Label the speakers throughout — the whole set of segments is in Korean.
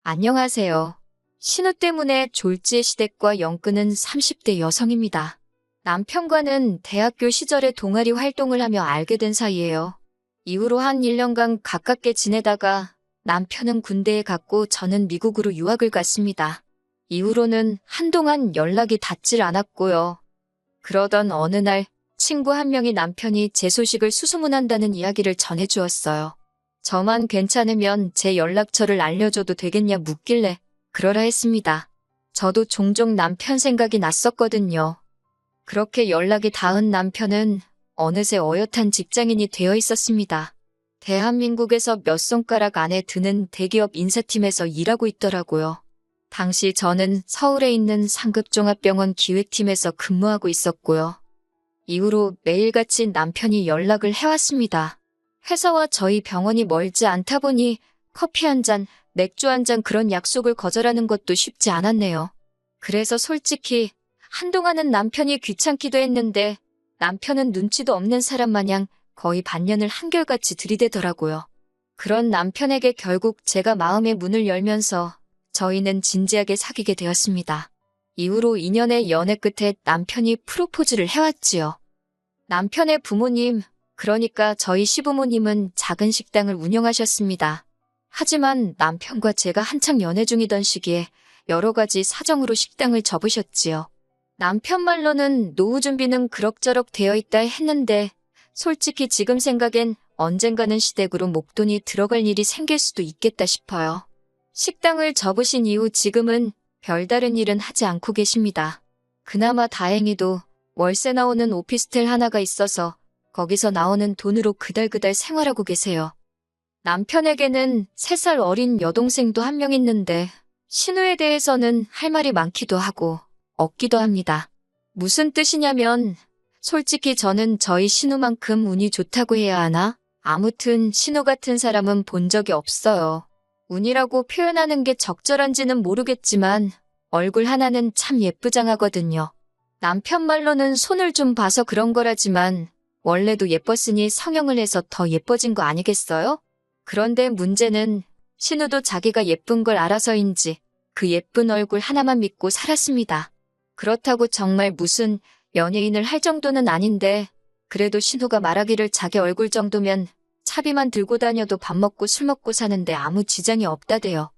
Speaker 1: 안녕하세요. 신우 때문에 졸지의 시댁과 연끈은 30대 여성입니다. 남편과는 대학교 시절에 동아리 활동을 하며 알게 된 사이예요. 이후로 한 1년간 가깝게 지내다가 남편은 군대에 갔고 저는 미국으로 유학을 갔습니다. 이후로는 한동안 연락이 닿질 않았고요. 그러던 어느 날 친구 한 명이 남편이 제 소식을 수소문한다는 이야기를 전해주었어요. 저만 괜찮으면 제 연락처를 알려줘도 되겠냐 묻길래 그러라 했습니다. 저도 종종 남편 생각이 났었거든요. 그렇게 연락이 닿은 남편은 어느새 어엿한 직장인이 되어 있었습니다. 대한민국에서 몇 손가락 안에 드는 대기업 인사팀에서 일하고 있더라고요. 당시 저는 서울에 있는 상급종합병원 기획팀에서 근무하고 있었고요. 이후로 매일같이 남편이 연락을 해왔습니다. 회사와 저희 병원이 멀지 않다 보니 커피 한 잔, 맥주 한 잔 그런 약속을 거절하는 것도 쉽지 않았네요. 그래서 솔직히 한동안은 남편이 귀찮기도 했는데 남편은 눈치도 없는 사람 마냥 거의 반년을 한결같이 들이대더라고요. 그런 남편에게 결국 제가 마음의 문을 열면서 저희는 진지하게 사귀게 되었습니다. 이후로 2년의 연애 끝에 남편이 프로포즈를 해왔지요. 남편의 부모님, 그러니까 저희 시부모님은 작은 식당을 운영하셨습니다. 하지만 남편과 제가 한창 연애 중이던 시기에 여러 가지 사정으로 식당을 접으셨지요. 남편 말로는 노후 준비는 그럭저럭 되어 있다 했는데 솔직히 지금 생각엔 언젠가는 시댁으로 목돈이 들어갈 일이 생길 수도 있겠다 싶어요. 식당을 접으신 이후 지금은 별다른 일은 하지 않고 계십니다. 그나마 다행히도 월세 나오는 오피스텔 하나가 있어서 거기서 나오는 돈으로 그달그달 생활하고 계세요. 남편에게는 3살 어린 여동생도 한 명 있는데 신우에 대해서는 할 말이 많기도 하고 없기도 합니다. 무슨 뜻이냐면 솔직히 저는 저희 신우만큼 운이 좋다고 해야 하나? 아무튼 신우 같은 사람은 본 적이 없어요. 운이라고 표현하는 게 적절한지는 모르겠지만 얼굴 하나는 참 예쁘장하거든요. 남편 말로는 손을 좀 봐서 그런 거라지만 원래도 예뻤으니 성형을 해서 더 예뻐진 거 아니겠어요? 그런데 문제는 신우도 자기가 예쁜 걸 알아서인지 그 예쁜 얼굴 하나만 믿고 살았습니다. 그렇다고 정말 무슨 연예인을 할 정도는 아닌데 그래도 신우가 말하기를 자기 얼굴 정도면 차비만 들고 다녀도 밥 먹고 술 먹고 사는데 아무 지장이 없다대요.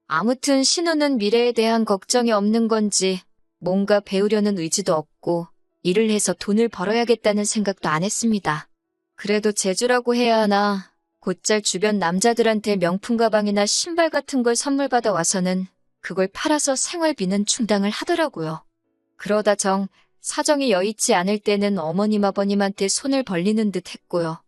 Speaker 1: 아무튼 신우는 미래에 대한 걱정이 없는 건지 뭔가 배우려는 의지도 없고 일을 해서 돈을 벌어야겠다는 생각도 안 했습니다. 그래도 재주라고 해야 하나 곧잘 주변 남자들한테 명품 가방이나 신발 같은 걸 선물 받아 와서는 그걸 팔아서 생활비는 충당을 하더라고요. 그러다 사정이 여의치 않을 때는 어머님 아버님한테 손을 벌리는 듯 했고요.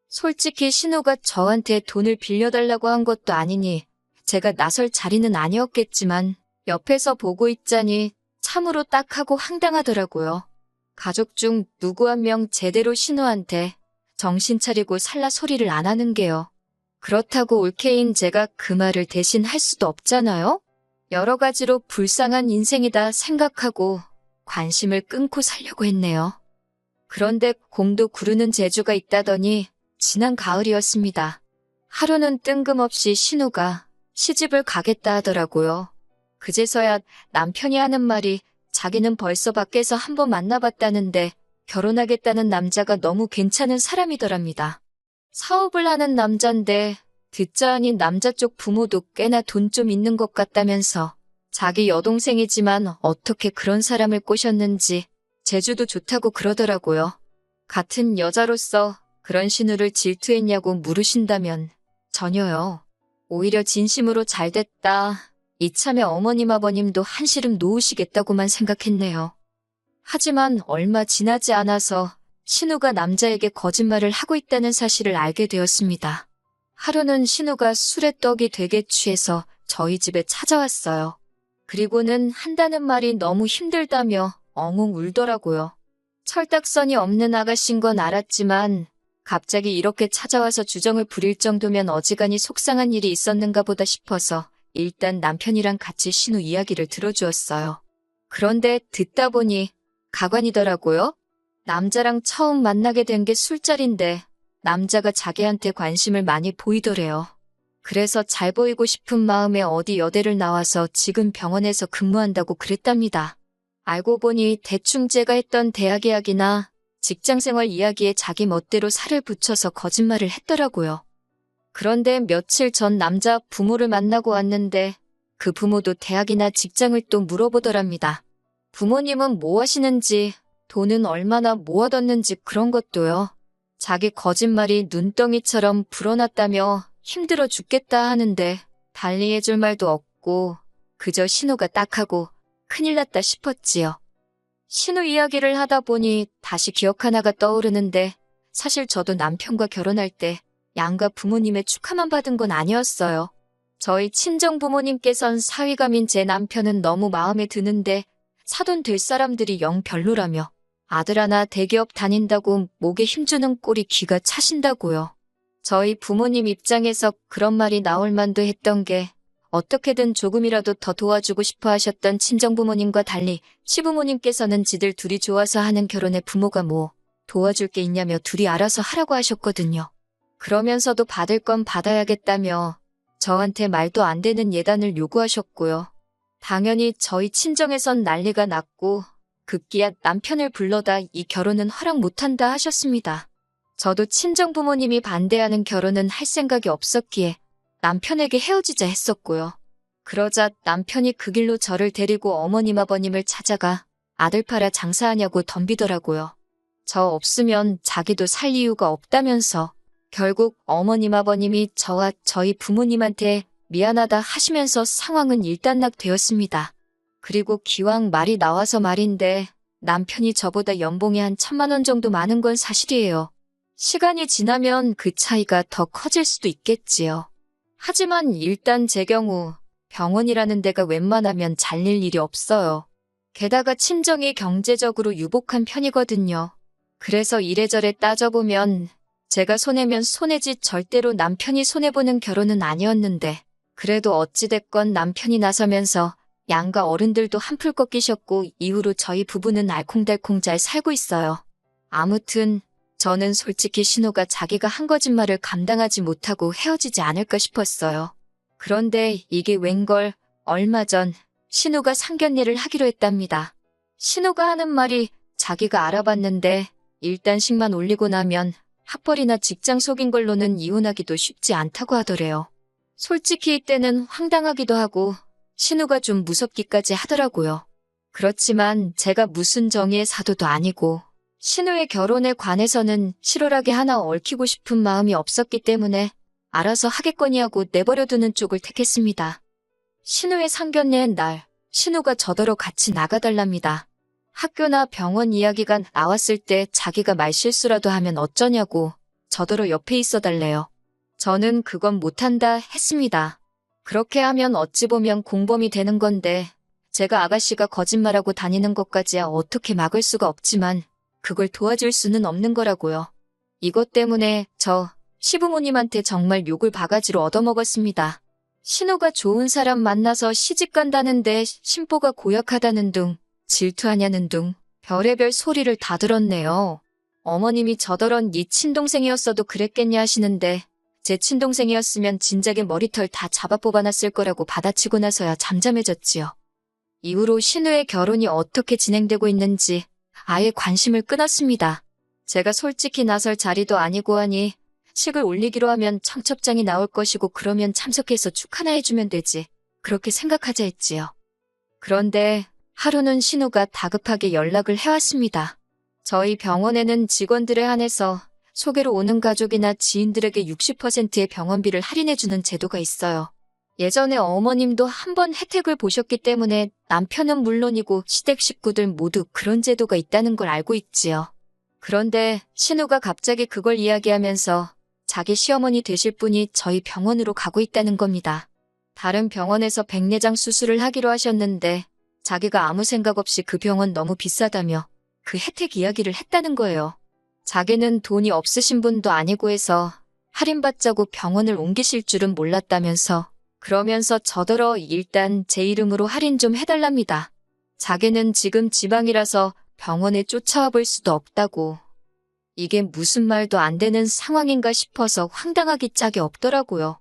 Speaker 1: 솔직히 신우가 저한테 돈을 빌려달라고 한 것도 아니니 제가 나설 자리는 아니었겠지만 옆에서 보고 있자니 참으로 딱하고 황당하더라고요. 가족 중 누구 한 명 제대로 신우한테 정신 차리고 살라 소리를 안 하는 게요. 그렇다고 올케인 제가 그 말을 대신 할 수도 없잖아요? 여러 가지로 불쌍한 인생이다 생각하고 관심을 끊고 살려고 했네요. 그런데 공도 구르는 재주가 있다더니 지난 가을이었습니다. 하루는 뜬금없이 신우가 시집을 가겠다 하더라고요. 그제서야 남편이 하는 말이 자기는 벌써 밖에서 한번 만나봤다는데 결혼하겠다는 남자가 너무 괜찮은 사람이더랍니다. 사업을 하는 남잔데 듣자 하니 남자 쪽 부모도 꽤나 돈 좀 있는 것 같다면서 자기 여동생이지만 어떻게 그런 사람을 꼬셨는지 재주도 좋다고 그러더라고요. 같은 여자로서 그런 신우를 질투했냐고 물으신다면 전혀요. 오히려 진심으로 잘됐다. 이참에 어머님 아버님도 한시름 놓으시겠다고만 생각했네요. 하지만 얼마 지나지 않아서 신우가 남자에게 거짓말을 하고 있다는 사실을 알게 되었습니다. 하루는 신우가 술에 떡이 되게 취해서 저희 집에 찾아왔어요. 그리고는 한다는 말이 너무 힘들다며 엉엉 울더라고요. 철딱선이 없는 아가씨인 건 알았지만 갑자기 이렇게 찾아와서 주정을 부릴 정도면 어지간히 속상한 일이 있었는가 보다 싶어서 일단 남편이랑 같이 신우 이야기를 들어주었어요. 그런데 듣다 보니 가관이더라고요. 남자랑 처음 만나게 된 게 술자리인데 남자가 자기한테 관심을 많이 보이더래요. 그래서 잘 보이고 싶은 마음에 어디 여대를 나와서 지금 병원에서 근무한다고 그랬답니다. 알고 보니 대충 제가 했던 대학 이야기나 직장생활 이야기에 자기 멋대로 살을 붙여서 거짓말을 했더라고요. 그런데 며칠 전 남자 부모를 만나고 왔는데 그 부모도 대학이나 직장을 또 물어보더랍니다. 부모님은 뭐 하시는지, 돈은 얼마나 모아뒀는지 그런 것도요. 자기 거짓말이 눈덩이처럼 불어났다며 힘들어 죽겠다 하는데 달리 해줄 말도 없고 그저 신우가 딱하고 큰일 났다 싶었지요. 신우 이야기를 하다 보니 다시 기억 하나가 떠오르는데 사실 저도 남편과 결혼할 때 양가 부모님의 축하만 받은 건 아니었어요. 저희 친정 부모님께선 사위감인 제 남편은 너무 마음에 드는데 사돈 될 사람들이 영 별로라며 아들 하나 대기업 다닌다고 목에 힘주는 꼴이 기가 차신다고요. 저희 부모님 입장에서 그런 말이 나올 만도 했던 게 어떻게든 조금이라도 더 도와주고 싶어 하셨던 친정부모님과 달리 시부모님께서는 지들 둘이 좋아서 하는 결혼에 부모가 뭐 도와줄 게 있냐며 둘이 알아서 하라고 하셨거든요. 그러면서도 받을 건 받아야겠다며 저한테 말도 안 되는 예단을 요구하셨고요. 당연히 저희 친정에선 난리가 났고 급기야 남편을 불러다 이 결혼은 허락 못한다 하셨습니다. 저도 친정 부모님이 반대하는 결혼은 할 생각이 없었기에 남편에게 헤어지자 했었고요. 그러자 남편이 그 길로 저를 데리고 어머님 아버님을 찾아가 아들 팔아 장사하냐고 덤비더라고요. 저 없으면 자기도 살 이유가 없다면서 결국 어머님 아버님이 저와 저희 부모님한테 미안하다 하시면서 상황은 일단락되었습니다. 그리고 기왕 말이 나와서 말인데 남편이 저보다 연봉이 한 1,000만 원 정도 많은 건 사실이에요. 시간이 지나면 그 차이가 더 커질 수도 있겠지요. 하지만 일단 제 경우 병원이라는 데가 웬만하면 잘릴 일이 없어요. 게다가 친정이 경제적으로 유복한 편이거든요. 그래서 이래저래 따져보면 제가 손해면 손해지 절대로 남편이 손해보는 결혼은 아니었는데 그래도 어찌됐건 남편이 나서면서 양가 어른들도 한풀 꺾이셨고 이후로 저희 부부는 알콩달콩 잘 살고 있어요. 아무튼 저는 솔직히 신우가 자기가 한 거짓말을 감당하지 못하고 헤어지지 않을까 싶었어요. 그런데 이게 웬걸 얼마 전 신우가 상견례를 하기로 했답니다. 신우가 하는 말이 자기가 알아봤는데 일단씩만 올리고 나면 학벌이나 직장 속인 걸로는 이혼하기도 쉽지 않다고 하더래요. 솔직히 이때는 황당하기도 하고 신우가 좀 무섭기까지 하더라고요. 그렇지만 제가 무슨 정의의 사도도 아니고 신우의 결혼에 관해서는 실오라기 하나 얽히고 싶은 마음이 없었기 때문에 알아서 하겠거니 하고 내버려두는 쪽을 택했습니다. 신우의 상견례 날 신우가 저더러 같이 나가달랍니다. 학교나 병원 이야기가 나왔을 때 자기가 말실수라도 하면 어쩌냐고 저더러 옆에 있어달래요. 저는 그건 못한다 했습니다. 그렇게 하면 어찌 보면 공범이 되는 건데 제가 아가씨가 거짓말하고 다니는 것까지야 어떻게 막을 수가 없지만 그걸 도와줄 수는 없는 거라고요. 이것 때문에 저 시부모님한테 정말 욕을 바가지로 얻어먹었습니다. 신우가 좋은 사람 만나서 시집간다는데 심보가 고약하다는 둥, 질투하냐는 둥, 별의별 소리를 다 들었네요. 어머님이 저더런 네 친동생이었어도 그랬겠냐 하시는데 제 친동생이었으면 진작에 머리털 다 잡아 뽑아놨을 거라고 받아치고 나서야 잠잠해졌지요. 이후로 신우의 결혼이 어떻게 진행되고 있는지 아예 관심을 끊었습니다. 제가 솔직히 나설 자리도 아니고 하니 식을 올리기로 하면 청첩장이 나올 것이고 그러면 참석해서 축하나 해주면 되지. 그렇게 생각하자 했지요. 그런데 하루는 신우가 다급하게 연락을 해왔습니다. 저희 병원에는 직원들에 한해서 소개로 오는 가족이나 지인들에게 60%의 병원비를 할인해주는 제도가 있어요. 예전에 어머님도 한번 혜택을 보셨기 때문에 남편은 물론이고 시댁 식구들 모두 그런 제도가 있다는 걸 알고 있지요. 그런데 신우가 갑자기 그걸 이야기하면서 자기 시어머니 되실 분이 저희 병원으로 가고 있다는 겁니다. 다른 병원에서 백내장 수술을 하기로 하셨는데 자기가 아무 생각 없이 그 병원 너무 비싸다며 그 혜택 이야기를 했다는 거예요. 자기는 돈이 없으신 분도 아니고 해서 할인받자고 병원을 옮기실 줄은 몰랐다면서 그러면서 저더러 일단 제 이름으로 할인 좀 해달랍니다. 자기는 지금 지방이라서 병원에 쫓아와 볼 수도 없다고. 이게 무슨 말도 안 되는 상황인가 싶어서 황당하기 짝이 없더라고요.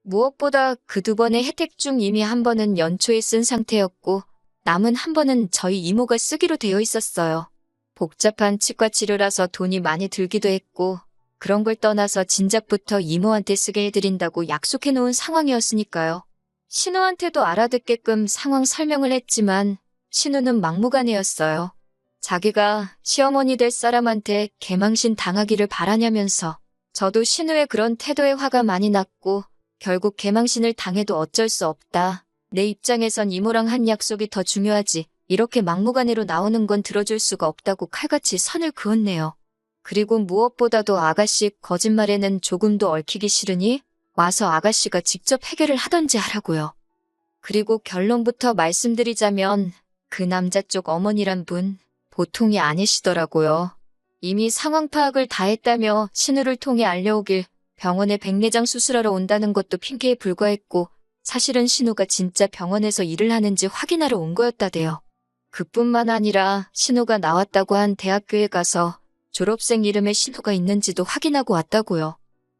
Speaker 1: 무엇보다 그 두 번의 혜택 중 이미 한 번은 연초에 쓴 상태였고 남은 한 번은 저희 이모가 쓰기로 되어 있었어요. 복잡한 치과 치료라서 돈이 많이 들기도 했고 그런 걸 떠나서 진작부터 이모한테 쓰게 해드린다고 약속해 놓은 상황이었으니까요. 신우한테도 알아듣게끔 상황 설명을 했지만 신우는 막무가내였어요. 자기가 시어머니 될 사람한테 개망신 당하기를 바라냐면서 저도 신우의 그런 태도에 화가 많이 났고 결국 개망신을 당해도 어쩔 수 없다. 내 입장에선 이모랑 한 약속이 더 중요하지. 이렇게 막무가내로 나오는 건 들어줄 수가 없다고 칼같이 선을 그었네요. 그리고 무엇보다도 아가씨 거짓말에는 조금도 얽히기 싫으니 와서 아가씨가 직접 해결을 하던지 하라고요. 그리고 결론부터 말씀드리자면 그 남자 쪽 어머니란 분 보통이 아니시더라고요. 이미 상황 파악을 다 했다며 신우를 통해 알려오길 병원에 백내장 수술하러 온다는 것도 핑계에 불과했고 사실은 신우가 진짜 병원에서 일을 하는지 확인하러 온 거였다대요. 그뿐만 아니라 신우가 나왔다고 한 대학교에 가서 졸업생 이름에 신우가 있는지도 확인하고 왔다고요.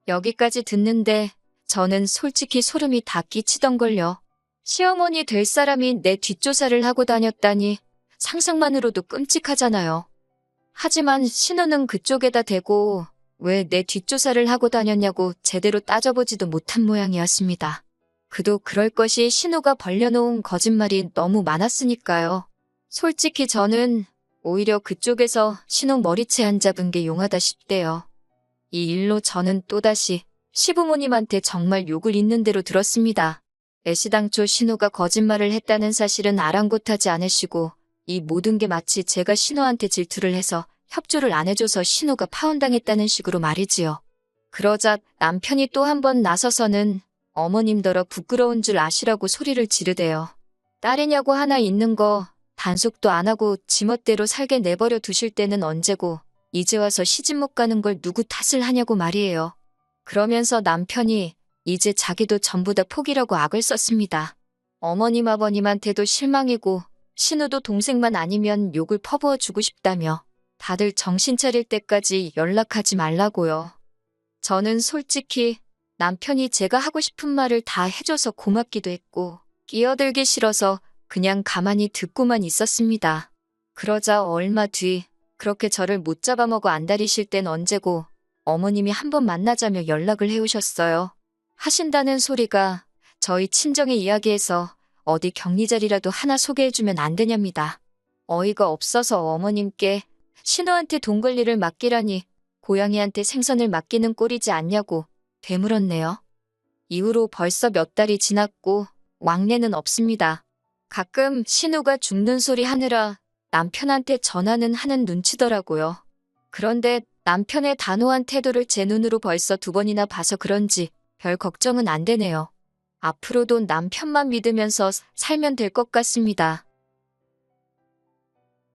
Speaker 1: 여기까지 듣는데 저는 솔직히 소름이 다 끼치던걸요. 시어머니 될 사람이 내 뒷조사를 하고 다녔다니 상상만으로도 끔찍하잖아요. 하지만 신우는 그쪽에다 대고 왜 내 뒷조사를 하고 다녔냐고 제대로 따져보지도 못한 모양이었습니다. 그도 그럴 것이 신우가 벌려놓은 거짓말이 너무 많았으니까요. 솔직히 저는 오히려 그쪽에서 신우 머리채 안 잡은 게 용하다 싶대요. 이 일로 저는 또다시 시부모님한테 정말 욕을 있는 대로 들었습니다. 애시당초 신우가 거짓말을 했다는 사실은 아랑곳하지 않으시고 이 모든 게 마치 제가 신우한테 질투를 해서 협조를 안 해줘서 신우가 파혼당했다는 식으로 말이지요. 그러자 남편이 또 한 번 나서서는 어머님더러 부끄러운 줄 아시라고 소리를 지르대요. 딸이냐고 하나 있는 거 단속도 안 하고 지멋대로 살게 내버려 두실 때는 언제고 이제 와서 시집 못 가는 걸 누구 탓을 하냐고 말이에요. 그러면서 남편이 이제 자기도 전부 다 포기라고 악을 썼습니다. 어머님 아버님한테도 실망이고 신우도 동생만 아니면 욕을 퍼부어 주고 싶다며 다들 정신 차릴 때까지 연락하지 말라고요. 저는 솔직히 남편이 제가 하고 싶은 말을 다 해줘서 고맙기도 했고 끼어들기 싫어서 그냥 가만히 듣고만 있었습니다. 그러자 얼마 뒤 그렇게 저를 못 잡아먹어 안달이실 땐 언제고 어머님이 한번 만나자며 연락을 해오셨어요. 하신다는 소리가 저희 친정의 이야기에서 어디 격리자리라도 하나 소개해주면 안 되냐입니다. 어이가 없어서 어머님께 신우한테 돈 관리를 맡기라니 고양이한테 생선을 맡기는 꼴이지 않냐고 되물었네요. 이후로 벌써 몇 달이 지났고 왕래는 없습니다. 가끔 신우가 죽는 소리 하느라 남편한테 전화는 하는 눈치더라고요. 그런데 남편의 단호한 태도를 제 눈으로 벌써 2번이나 봐서 그런지 별 걱정은 안 되네요. 앞으로도 남편만 믿으면서 살면 될 것 같습니다.